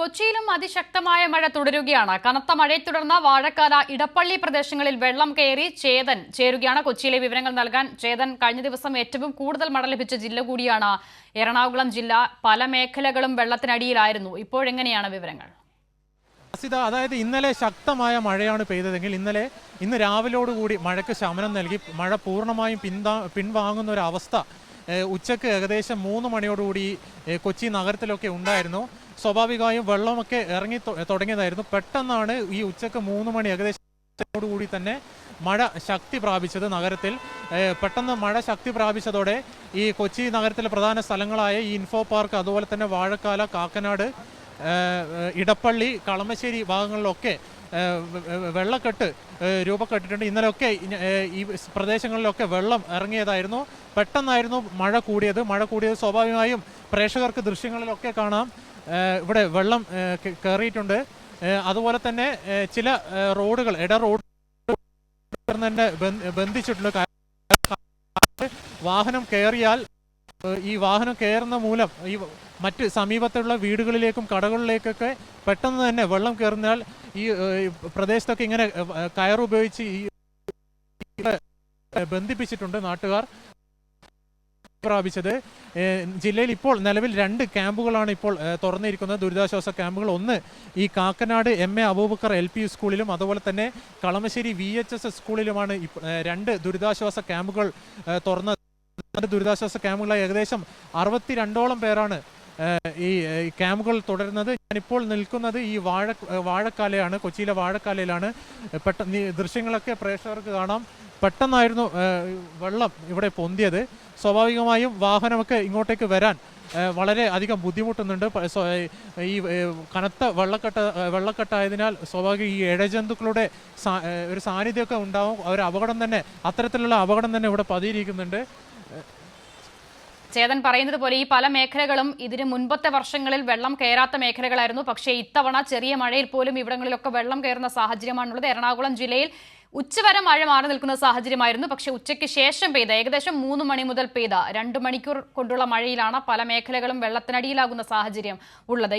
കൊച്ചിയിലും അതിശക്തമായ മഴ തുടരുകയാണ്. കനത്ത മഴയെ തുടർന്ന് വാഴക്കാല, ഇടപ്പള്ളി പ്രദേശങ്ങളിൽ വെള്ളം കയറി ചേതൻ ചേരുകയാണ്. കൊച്ചിയിലെ വിവരങ്ങൾ നൽകാൻ ചേതൻ, കഴിഞ്ഞ ദിവസം ഏറ്റവും കൂടുതൽ മഴ ലഭിച്ച ജില്ല കൂടിയാണ് എറണാകുളം ജില്ല. പല മേഖലകളും വെള്ളത്തിനടിയിലായിരുന്നു. ഇപ്പോഴെങ്ങനെയാണ് വിവരങ്ങൾ? അതായത് ഇന്നലെ ശക്തമായ മഴയാണ് പെയ്തതെങ്കിൽ ഇന്ന് രാവിലോടുകൂടി മഴയ്ക്ക് ശമനം നൽകി. മഴ പൂർണ്ണമായും പിൻവാങ്ങുന്ന ഒരു അവസ്ഥ ഉച്ചയ്ക്ക് ഏകദേശം 3 മണിയോടുകൂടി കൊച്ചി നഗരത്തിലൊക്കെ ഉണ്ടായിരുന്നു. സ്വാഭാവികമായും വെള്ളമൊക്കെ ഇറങ്ങി തുടങ്ങിയതായിരുന്നു. പെട്ടെന്നാണ് ഈ ഉച്ചയ്ക്ക് 3 മണി ഏകദേശത്തോടുകൂടി തന്നെ മഴ ശക്തി പ്രാപിച്ചത്. നഗരത്തിൽ പെട്ടെന്ന് മഴ ശക്തി പ്രാപിച്ചതോടെ ഈ കൊച്ചി നഗരത്തിലെ പ്രധാന സ്ഥലങ്ങളായ ഈ ഇൻഫോ പാർക്ക്, അതുപോലെ തന്നെ വാഴക്കാല, കാക്കനാട്, ഇടപ്പള്ളി, കളമശ്ശേരി ഭാഗങ്ങളിലൊക്കെ വെള്ളക്കെട്ട് രൂപപ്പെട്ടിട്ടുണ്ട്. ഇന്നലെയൊക്കെ ഈ പ്രദേശങ്ങളിലൊക്കെ വെള്ളം ഇറങ്ങിയതായിരുന്നു. പെട്ടെന്നായിരുന്നു മഴ കൂടിയത്. സ്വാഭാവികമായും പ്രേക്ഷകർക്ക് ദൃശ്യങ്ങളിലൊക്കെ കാണാം. ഇവിടെ വെള്ളം കയറിയിട്ടുണ്ട്. അതുപോലെ തന്നെ ചില റോഡുകൾ റോഡ് ബന്ധിച്ചിട്ടുണ്ട്. വാഹനം കയറിയാൽ ഈ വാഹനം കയറുന്ന മൂലം ഈ മറ്റ് സമീപത്തുള്ള വീടുകളിലേക്കും കടകളിലേക്കൊക്കെ പെട്ടെന്ന് തന്നെ വെള്ളം കയറുന്നാൽ ഈ പ്രദേശത്തൊക്കെ ഇങ്ങനെ കയറുപയോഗിച്ച് ഈ ബന്ധിപ്പിച്ചിട്ടുണ്ട് നാട്ടുകാർ. പ്രാപിച്ചത് ജില്ലയിൽ ഇപ്പോൾ നിലവിൽ 2 ക്യാമ്പുകളാണ് ഇപ്പോൾ തുറന്നിരിക്കുന്നത്, ദുരിതാശ്വാസ ക്യാമ്പുകൾ. ഒന്ന് ഈ കാക്കനാട് MA അബൂബക്കർ LP സ്കൂളിലും അതുപോലെ തന്നെ കളമശ്ശേരി VHS സ്കൂളിലുമാണ് 2 ദുരിതാശ്വാസ ക്യാമ്പുകൾ തുറന്നത്. ദുരിതാശ്വാസ ക്യാമ്പുകളായി ഏകദേശം 62ഓളം പേരാണ് ഈ ക്യാമ്പുകൾ തുടരുന്നത്. ഞാനിപ്പോൾ നിൽക്കുന്നത് ഈ വാഴക്കാലയാണ്, കൊച്ചിയിലെ വാഴക്കാലയിലാണ്. പെട്ടെന്ന് ദൃശ്യങ്ങളൊക്കെ പ്രേക്ഷകർക്ക് കാണാം. പെട്ടെന്നായിരുന്നു വെള്ളം ഇവിടെ പൊന്തിയത്. സ്വാഭാവികമായും വാഹനമൊക്കെ ഇങ്ങോട്ടേക്ക് വരാൻ വളരെ അധികം ബുദ്ധിമുട്ടുന്നുണ്ട്. ഈ കനത്ത വെള്ളക്കെട്ടായതിനാൽ സ്വാഭാവിക ഈ ഇഴജന്തുക്കളുടെ ഒരു സാന്നിധ്യമൊക്കെ ഉണ്ടാവും. അത്തരത്തിലുള്ള അപകടം തന്നെ ഇവിടെ പതിയിരിക്കുന്നുണ്ട്. ചേതൻ പറയുന്നത് പോലെ ഈ പല മേഖലകളും ഇതിന് മുൻപത്തെ വർഷങ്ങളിൽ വെള്ളം കയറാത്ത മേഖലകളായിരുന്നു. പക്ഷേ ഇത്തവണ ചെറിയ മഴയിൽ പോലും ഇവിടങ്ങളിലൊക്കെ വെള്ളം കയറുന്ന സാഹചര്യമാണുള്ളത്. എറണാകുളം ജില്ലയിൽ ഉച്ചവരെ മഴ മാറി നിൽക്കുന്ന സാഹചര്യമായിരുന്നു. പക്ഷേ ഉച്ചയ്ക്ക് ശേഷം പെയ്ത ഏകദേശം 3 മണി മുതൽ പെയ്ത 2 മണിക്കൂർ കൊണ്ടുള്ള മഴയിലാണ് പല മേഖലകളും വെള്ളത്തിനടിയിലാകുന്ന സാഹചര്യം ഉള്ളത്.